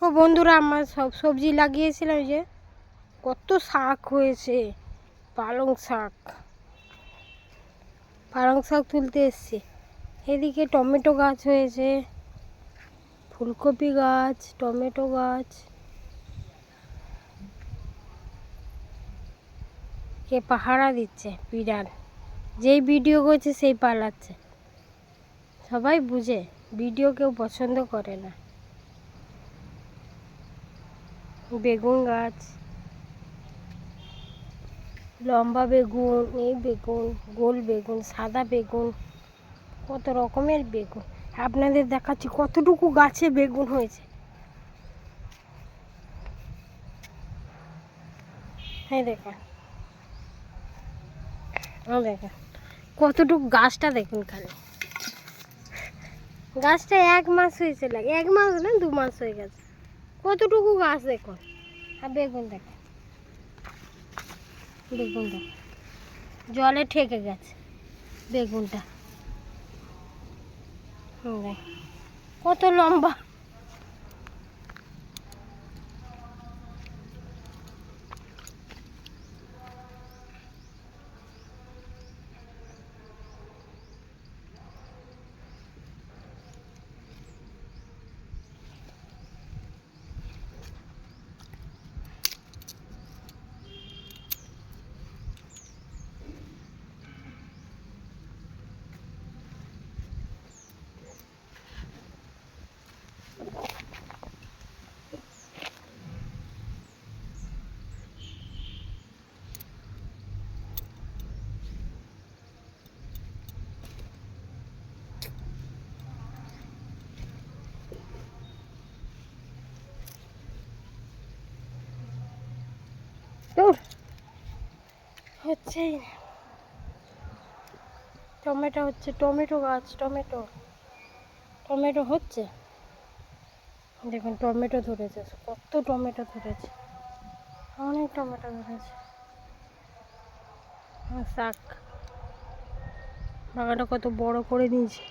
ও বন্ধুরা, আমার সব সবজি লাগিয়েছিলাম, যে কত শাক হয়েছে। পালং শাক তুলতে এসছি। এদিকে টমেটো গাছ হয়েছে, ফুলকপি গাছ, টমেটো গাছ। কে পাহারা দিচ্ছে বিড়াল। যেই ভিডিও করছে সেই পালাচ্ছে। সবাই বুঝে ভিডিও কেউ পছন্দ করে না। বেগুন গাছ, লম্বা বেগুন, এই বেগুন, গোল বেগুন, সাদা বেগুন, কত রকমের বেগুন। আপনাদের দেখাচ্ছি কতটুকু গাছে বেগুন হয়েছে। হ্যাঁ দেখেন, দেখেন কতটুকু গাছটা দেখুন। খালি গাছটা 1 মাস হয়েছে, লাগে 1 মাস না 2 মাস হয়ে গেছে। কতটুকু গাছ দেখুন। আর বেগুন দেখেন, বেগুনটা জলে ঠেকে গেছে বেগুনটা। কত লম্বা। হচ্ছে টমেটো হচ্ছে, টমেটো গাছ, টমেটো হচ্ছে। দেখুন টমেটো ধরেছে, কত টমেটো ধরেছে, অনেক টমেটো ধরেছে। শাক বাগানটা কত বড় করে দিয়েছে।